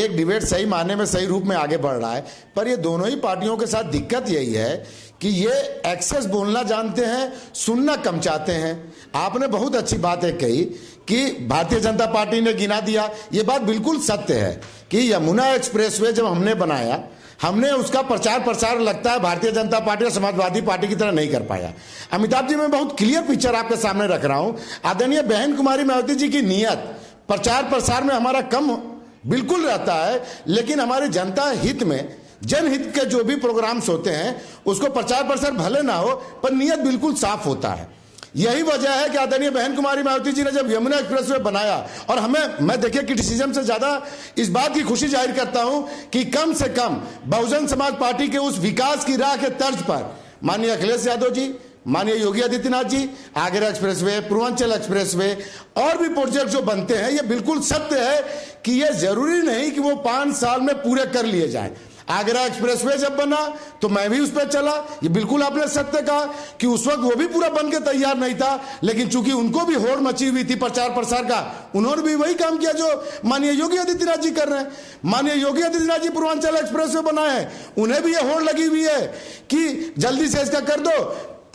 एक डिबेट सही मायने में सही रूप में आगे बढ़ रहा है, पर ये दोनों ही पार्टियों के साथ दिक्कत यही है कि ये एक्सेस बोलना जानते हैं, सुनना कम चाहते हैं। आपने बहुत अच्छी बात एक कही कि भारतीय जनता पार्टी ने गिना दिया, ये बात बिल्कुल सत्य है कि यमुना एक्सप्रेसवे जब हमने बनाया, हमने उसका प्रचार प्रसार लगता है भारतीय जनता पार्टी और समाजवादी पार्टी की तरह नहीं कर पाया। अमिताभ जी, मैं बहुत क्लियर पिक्चर आपके सामने रख रहा हूं। आदरणीय बहन कुमारी मायावती जी की नियत प्रचार प्रसार में हमारा कम बिल्कुल रहता है, लेकिन हमारी जनता हित में, जनहित के जो भी प्रोग्राम्स होते हैं उसको प्रचार प्रसार भले ना हो पर नियत बिल्कुल साफ होता है। यही वजह है कि आदरणीय बहन कुमारी मायावती जी ने जब यमुना एक्सप्रेसवे बनाया, और मैं देखिए क्रिटिसिज्म से ज्यादा इस बात की खुशी जाहिर करता हूं कि कम से कम बहुजन समाज पार्टी के उस विकास की राह के तर्ज पर माननीय अखिलेश यादव जी, माननीय योगी आदित्यनाथ जी, आगरा एक्सप्रेसवे, पूर्वांचल एक्सप्रेसवे और भी प्रोजेक्ट जो बनते हैं, ये बिल्कुल सत्य है कि ये जरूरी नहीं कि वो 5 साल में पूरे कर लिए जाए। आगरा एक्सप्रेसवे जब बना तो मैं भी उस पर चला, ये बिल्कुल आपने सत्य कहा कि उस वक्त वो भी पूरा बन के तैयार नहीं था, लेकिन चूंकि उनको भी होड़ मची हुई थी प्रचार प्रसार का, उन्होंने भी वही काम किया जो माननीय योगी आदित्यनाथ जी कर रहे हैं। माननीय योगी आदित्यनाथ जी पूर्वांचल एक्सप्रेसवे बनाए हैं, उन्हें भी ये होड़ लगी हुई है कि जल्दी से इसका कर दो।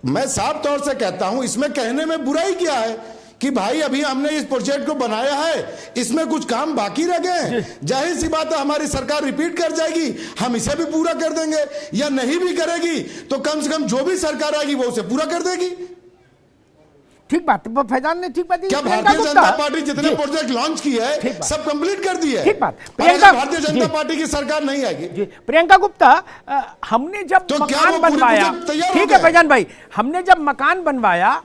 मैं साफ तौर से कहता हूं, इसमें कहने में बुराई क्या है कि भाई अभी हमने इस प्रोजेक्ट को बनाया है, इसमें कुछ काम बाकी रह गए हैं, जाहिर सी बात है हमारी सरकार रिपीट कर जाएगी, हम इसे भी पूरा कर देंगे, या नहीं भी करेगी तो कम से कम जो भी सरकार आएगी वो उसे पूरा कर देगी। ठीक बात, फैजान ने ठीक बात। क्या भारतीय जनता पार्टी जितने प्रोजेक्ट लॉन्च किए है सब कंप्लीट कर दिए? ठीक बात। भारतीय जनता पार्टी की सरकार नहीं आएगी। प्रियंका गुप्ता, हमने जब तो मकान बनवाया, ठीक है फैजान भाई, हमने जब मकान बनवाया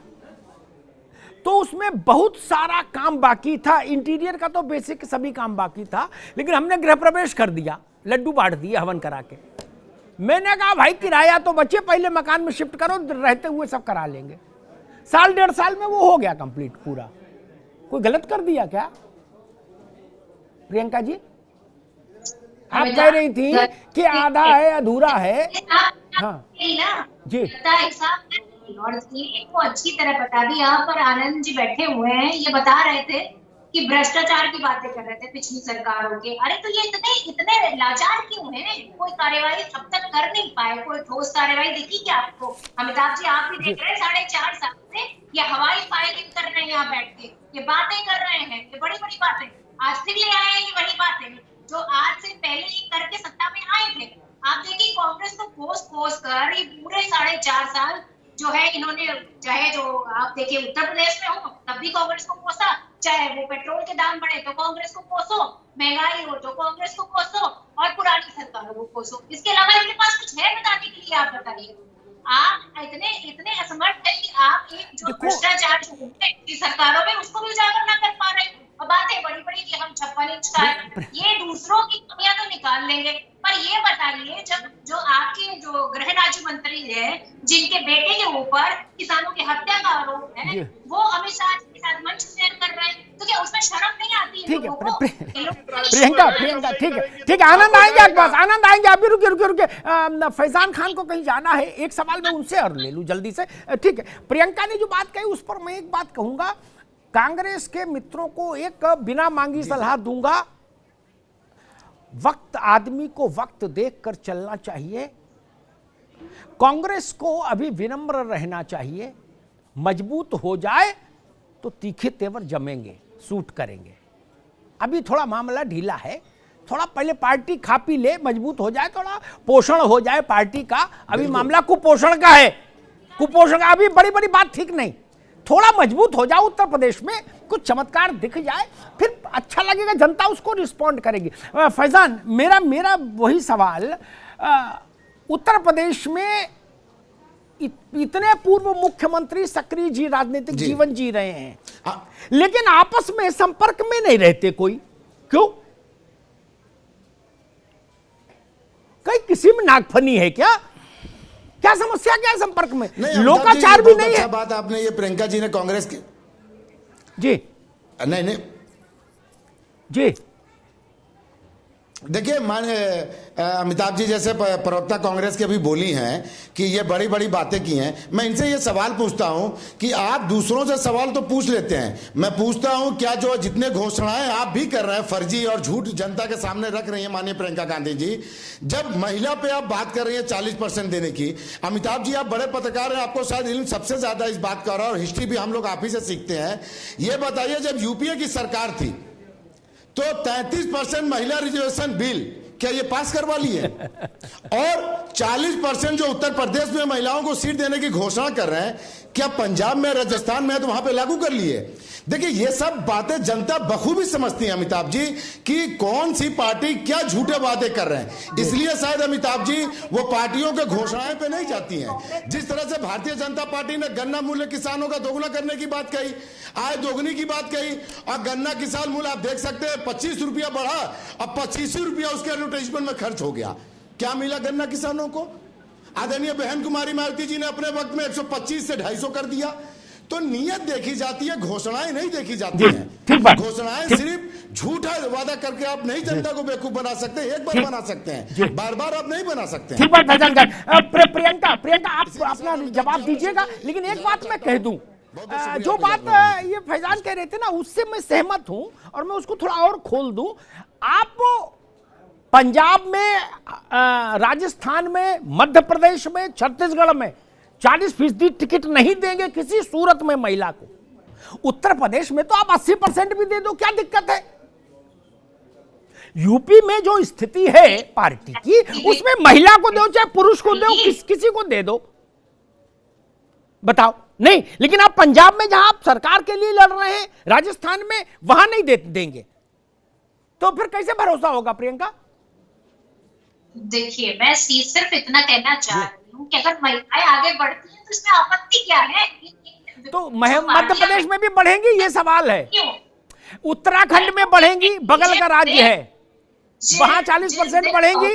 तो उसमें बहुत सारा काम बाकी था, इंटीरियर का तो बेसिक सभी काम बाकी था, लेकिन हमने गृह प्रवेश कर दिया, लड्डू बांट दिए हवन करा के। मैंने कहा भाई किराया तो बचे, पहले मकान में शिफ्ट करो, रहते हुए सब करा लेंगे। 1.5 साल में वो हो गया कंप्लीट पूरा। कोई गलत कर दिया क्या प्रियंका जी? आप कह रही थी कि आधा है अधूरा है। हाँ जी, और इनको अच्छी तरह बता दी। यहाँ पर आनंद जी बैठे हुए हैं, ये बता रहे थे कि भ्रष्टाचार की बातें कर रहे थे पिछली सरकारों के। अरे तो ये इतने लाचार क्यों हैं? कोई कार्यवाही अब तक कर नहीं पाए, कोई ठोस कार्यवाही दिखी क्या आपको? अमिताभ जी आप भी देख रहे हैं, 4.5 साल से ये हवाई फायरिंग कर रहे हैं, यहाँ बैठ के ये बातें कर रहे हैं, ये बड़ी बड़ी बातें आज फिर ले आए हैं। ये वही बातें जो आज से पहले ये करके सत्ता में आए थे। आप देखिए कांग्रेस को कोस कर ये पूरे 4.5 साल जो है इन्होंने, चाहे जो आप देखिए उत्तर प्रदेश में हो तब भी कांग्रेस को कोसा, चाहे वो पेट्रोल के दाम बढ़े तो कांग्रेस को कोसो, महंगाई हो तो कांग्रेस को कोसो, और पुरानी सरकारों को कोसो। इसके अलावा इनके पास कुछ है बताने के लिए? आप बताइए। आप इतने असमर्थ है कि आप एक जो भ्रष्टाचार सरकारों में उसको भी उजागर ना कर पा रहे। और बातें बड़ी बड़ी कि हम 56 इंच का है, ये दूसरों की कमियां तो निकाल लेंगे, पर ये बताइए जब जो आपके जो गृह राज्य मंत्री है जिनके बेटे के ऊपर किसानों की हत्या का आरोप है, वो अमित शाह के साथ मंच शेयर कर रहे हैं, तो क्या उसमें शर्म नहीं आती है? ठीक है प्रियंका, ठीक है आनंद आएंगे आपके पास, आनंद आएंगे। अभी रुके फैजान खान को कहीं जाना है, एक सवाल मैं उनसे और ले लूं जल्दी से। ठीक है, प्रियंका ने जो बात कही उस पर मैं एक बात कहूंगा, कांग्रेस के मित्रों को एक बिना मांगी सलाह दूंगा, वक्त आदमी को वक्त देखकर चलना चाहिए। कांग्रेस को अभी विनम्र रहना चाहिए, मजबूत हो जाए तो तीखे तेवर जमेंगे, सूट करेंगे। अभी थोड़ा मामला ढीला है, थोड़ा पहले पार्टी खा पी ले, मजबूत हो जाए, थोड़ा पोषण हो जाए पार्टी का। अभी मामला कुपोषण का है, कुपोषण का, अभी बड़ी बड़ी बात ठीक नहीं, थोड़ा मजबूत हो जाओ, उत्तर प्रदेश में कुछ चमत्कार दिख जाए, फिर अच्छा लगेगा, जनता उसको रिस्पॉन्ड करेगी। फैजान, मेरा वही सवाल, उत्तर प्रदेश में इतने पूर्व मुख्यमंत्री सक्रिय राजनीतिक जीवन जी रहे हैं, लेकिन आपस में संपर्क में नहीं रहते कोई, क्यों? कहीं किसी में नागफनी है क्या? क्या समस्या, क्या है संपर्क में? लोकाचार भी नहीं है। बात आपने ये प्रियंका जी ने कांग्रेस की जी नहीं जी देखिए अमिताभ जी जैसे प्रवक्ता कांग्रेस के अभी बोली हैं कि ये बड़ी बड़ी बातें की हैं। मैं इनसे ये सवाल पूछता हूं कि आप दूसरों से सवाल तो पूछ लेते हैं, मैं पूछता हूं क्या जो जितने घोषणाएं आप भी कर रहे हैं फर्जी और झूठ जनता के सामने रख रही हैं माननीय प्रियंका गांधी जी, जब महिला पे आप बात कर रही हैं 40% देने की। अमिताभ जी आप बड़े पत्रकार हैं, आपको शायद इल्म सबसे ज्यादा इस बात का और हिस्ट्री भी हम लोग आप ही से सीखते हैं। ये बताइए जब यूपीए की सरकार थी तो 33% महिला रिजर्वेशन बिल क्या ये पास करवा लिए और 40% जो उत्तर प्रदेश में महिलाओं को सीट देने की घोषणा कर रहे हैं, क्या पंजाब में राजस्थान में तो वहां पे लागू कर लिए। देखिए ये सब बातें जनता बखूबी समझती है अमिताभ जी कि कौन सी पार्टी क्या झूठे वादे कर रहे हैं। इसलिए शायद अमिताभ जी वो पार्टियों के घोषणाएं पे नहीं जाती हैं। जिस तरह से भारतीय जनता पार्टी ने गन्ना मूल्य किसानों का दोगुना करने की बात कही, आय दोगुनी की बात कही, और गन्ना किसान मूल्य आप देख सकते हैं 25 रुपया बढ़ा और 25 रुपया उसके एडवर्टाइजमेंट में खर्च हो गया। क्या मिला गन्ना किसानों को? आदरणीय बहन कुमारी मायावती जी ने अपने वक्त में 125 से 250 कर दिया। तो नियत देखी जाती है, घोषणाएं नहीं देखी जाती हैं। घोषणाएं सिर्फ झूठा वादा करके आप नहीं जनता को बेवकूफ बना सकते, एक बार बना सकते हैं, बार बार आप नहीं बना सकते। ठीक बात प्रियंका आप अपना जवाब दीजिएगा, लेकिन एक बात मैं कह दूं, जो बात ये फैजान कह रहे थे ना उससे मैं सहमत हूं और मैं उसको थोड़ा और खोल दूं। आप पंजाब में, राजस्थान में, मध्य प्रदेश में, छत्तीसगढ़ में 40% टिकट नहीं देंगे किसी सूरत में महिला को। उत्तर प्रदेश में तो आप 80% भी दे दो, क्या दिक्कत है। यूपी में जो स्थिति है पार्टी की, उसमें महिला को दो चाहे पुरुष को दो, किसी को दे दो, बताओ। नहीं, लेकिन आप पंजाब में जहां आप सरकार के लिए लड़ रहे हैं, राजस्थान में वहां नहीं देंगे, तो फिर कैसे भरोसा होगा प्रियंका? देखिए मैं सिर्फ इतना कहना चाह रही हूँ कि अगर महिलाएं आगे बढ़ती हैं तो इसमें आपत्ति क्या है। तो मध्य प्रदेश में भी बढ़ेंगी, ये सवाल है। उत्तराखंड में बढ़ेंगी, बगल का राज्य है, वहां 40% बढ़ेंगी।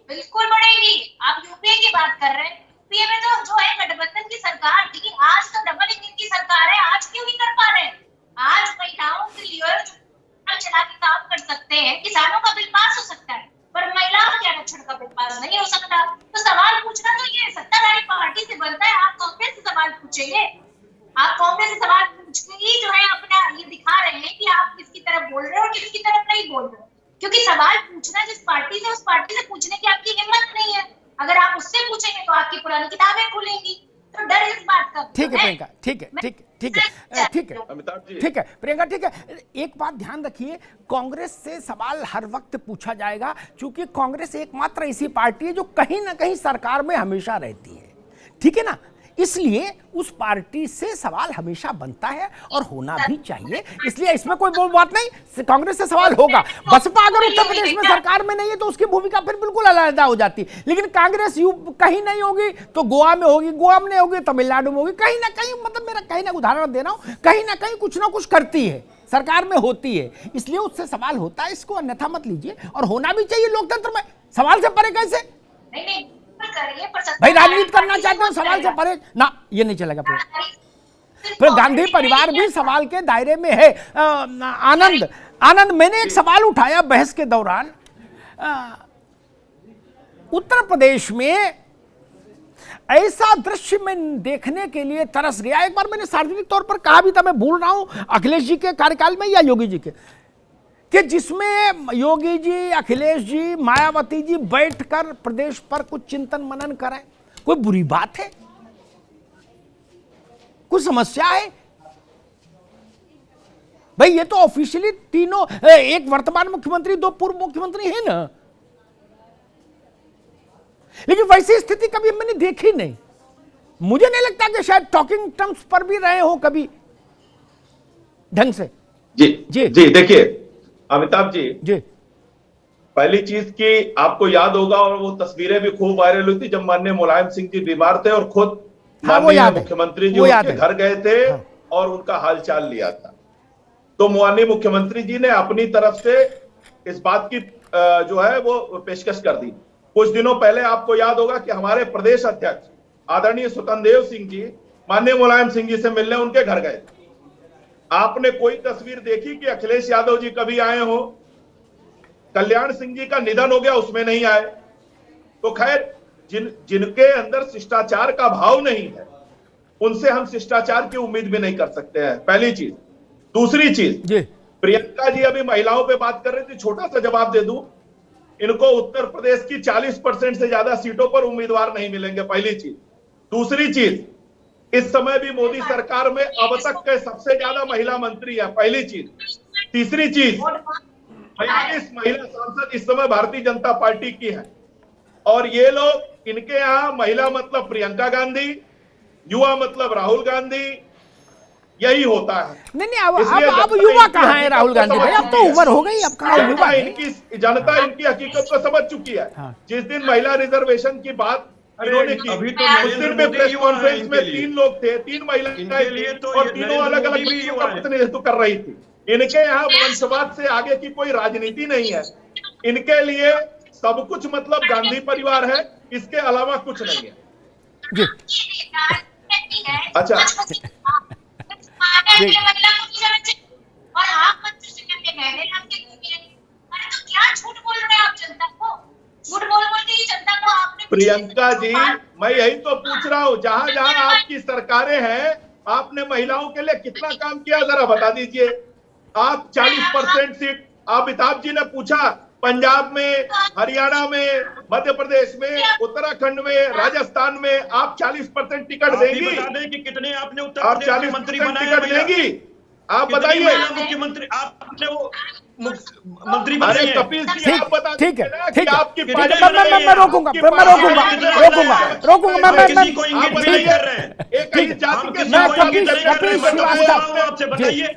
बिल्कुल बढ़ेगी। आप यूपीए की बात कर रहे हैं, यूपीए में तो जो है गठबंधन की सरकार थी, आज तो डबल इंजन की सरकार है। आज क्यों नहीं कर पा रहे? आज महिलाओं के लिए चला के काम कर सकते हैं, किसानों का बिल पास हो सकता है, पर महिलाओं के आरक्षण का बिल पास नहीं हो सकता। तो सवाल पूछना तो ये सत्ताधारी पार्टी से बनता है। आप कांग्रेस से सवाल पूछेंगे, आप कांग्रेस से सवाल पूछ के ही जो है अपना ये दिखा रहे हैं कि आप किसकी तरफ बोल रहे हो और किसकी तरफ नहीं बोल रहे हो। क्योंकि सवाल पूछना जिस पार्टी से, उस पार्टी से पूछने की आपकी हिम्मत नहीं है। अगर आप उससे पूछेंगे तो आपकी पुरानी किताबें खुलेंगी। तो डर इस बात का। ठीक है प्रियंका, ठीक है प्रियंका, ठीक है। एक बात ध्यान रखिए, कांग्रेस से सवाल हर वक्त पूछा जाएगा, क्योंकि कांग्रेस एकमात्र ऐसी पार्टी है जो कहीं ना कहीं सरकार में हमेशा रहती है, ठीक है ना। इसलिए उस पार्टी से सवाल हमेशा बनता है और होना भी चाहिए, इसलिए इसमें कोई वो बात नहीं, कांग्रेस से सवाल होगा। बसपा अगर उत्तर प्रदेश में सरकार में नहीं है तो उसकी भूमिका फिर बिल्कुल अलग हो जाती, लेकिन कांग्रेस कहीं नहीं होगी तो गोवा में होगी, गोवा में नहीं होगी तमिलनाडु में होगी, कहीं ना कहीं, मतलब मेरा कहीं ना उदाहरण दे रहा हूं, कहीं ना कहीं कुछ ना कुछ करती है, सरकार में होती है, इसलिए उससे सवाल होता है। इसको अन्यथा मत लीजिए, और होना भी चाहिए लोकतंत्र में। सवाल से परे कैसे भाई, राजनीति करना चाहते हो सवाल से परे ना, ये नहीं चलेगा। फिर गांधी परिवार भी सवाल के दायरे में है। आनंद, मैंने एक सवाल उठाया बहस के दौरान, उत्तर प्रदेश में ऐसा दृश्य में देखने के लिए तरस गया। एक बार मैंने सार्वजनिक तौर पर कहा भी था, मैं भूल रहा हूं अखिलेश जी के कार्यकाल में या योगी जी के, कि जिसमें योगी जी, अखिलेश जी, मायावती जी बैठकर प्रदेश पर कुछ चिंतन मनन करें। कोई बुरी बात है? कुछ समस्या है? भाई ये तो ऑफिशियली तीनों, एक वर्तमान मुख्यमंत्री, दो पूर्व मुख्यमंत्री है ना, लेकिन वैसी स्थिति कभी मैंने देखी नहीं। मुझे नहीं लगता कि शायद टॉकिंग टर्म्स पर भी रहे हो कभी ढंग से। जी देखिए अमिताभ जी, पहली चीज की आपको याद होगा, और वो तस्वीरें भी खूब वायरल हुई थी जब माननीय मुलायम सिंह जी बीमार थे और खुद माननीय मुख्यमंत्री जी उनके घर गए थे और उनका हालचाल लिया था। तो माननीय मुख्यमंत्री जी ने अपनी तरफ से इस बात की जो है वो पेशकश कर दी। कुछ दिनों पहले आपको याद होगा कि हमारे प्रदेश अध्यक्ष आदरणीय स्वतंत्र देव सिंह जी माननीय मुलायम सिंह जी से मिलने उनके घर गए। आपने कोई तस्वीर देखी कि अखिलेश यादव जी कभी आए हो? कल्याण सिंह जी का निधन हो गया, उसमें नहीं आए। तो खैर जिनके अंदर शिष्टाचार का भाव नहीं है, उनसे हम शिष्टाचार की उम्मीद भी नहीं कर सकते हैं, पहली चीज। दूसरी चीज, प्रियंका जी अभी महिलाओं पे बात कर रही थी, छोटा सा जवाब दे दूं, इनको उत्तर प्रदेश की 40% से ज्यादा सीटों पर उम्मीदवार नहीं मिलेंगे, पहली चीज। दूसरी चीज, इस समय भी मोदी सरकार में अब तक के सबसे ज्यादा महिला मंत्री है, पहली चीज। तीसरी चीज, 42 महिला सांसद इस समय भारतीय जनता पार्टी की है, और ये लोग, इनके यहां महिला मतलब प्रियंका गांधी, युवा मतलब राहुल गांधी, यही होता है। नहीं, अब युवा कहाँ है राहुल गांधी भाई? अब तो उम्र हो गई, अब कहाँ युवा है? जनता इनकी हकीकत को समझ चुकी है। हाँ। जिस दिन महिला रिजर्वेशन की बात इन्होंने की, अभी तो उस दिन में प्रेस कॉन्फ्रेंस में 3 लोग थे, 3 महिलाएं तो और तीनों अलग अलग विषयों का प्रतिनिधित्व कर रही थी। इनके यहाँ वंशवाद से आगे की कोई राजनीति नहीं है। इनके लिए सब कुछ मतलब गांधी परिवार है, इसके अलावा कुछ नहीं है। अच्छा, और आप मंत्री से करके गए थे, अरे तो क्या झूठ बोल रहे हैं आप जनता को? झूठ बोल बोल के जनता को आपने। प्रियंका जी, मैं यही तो पूछ रहा हूँ, जहां जहां आपकी सरकारें हैं, आपने महिलाओं के लिए कितना काम किया, जरा बता दीजिए। आप 40% सीट, अमिताभ जी ने पूछा, पंजाब में, हरियाणा में, मध्य प्रदेश में, उत्तराखंड में, राजस्थान में आप 40% टिकट देंगी? बता दें कि कितने आपने उत्तर आप प्रदेश 40% मंत्री टिकट देंगी? आप बताइए। मुख्यमंत्री आपने वो मंत्री बनाए अरे हैं। कपिल जी, आप बता ठीक है, दीजिए ठीक है। आपकी मैं पार्टी मैं रोकूंगा, मैं किसी को इंगित नहीं कर रहे हैं। आपसे बताइए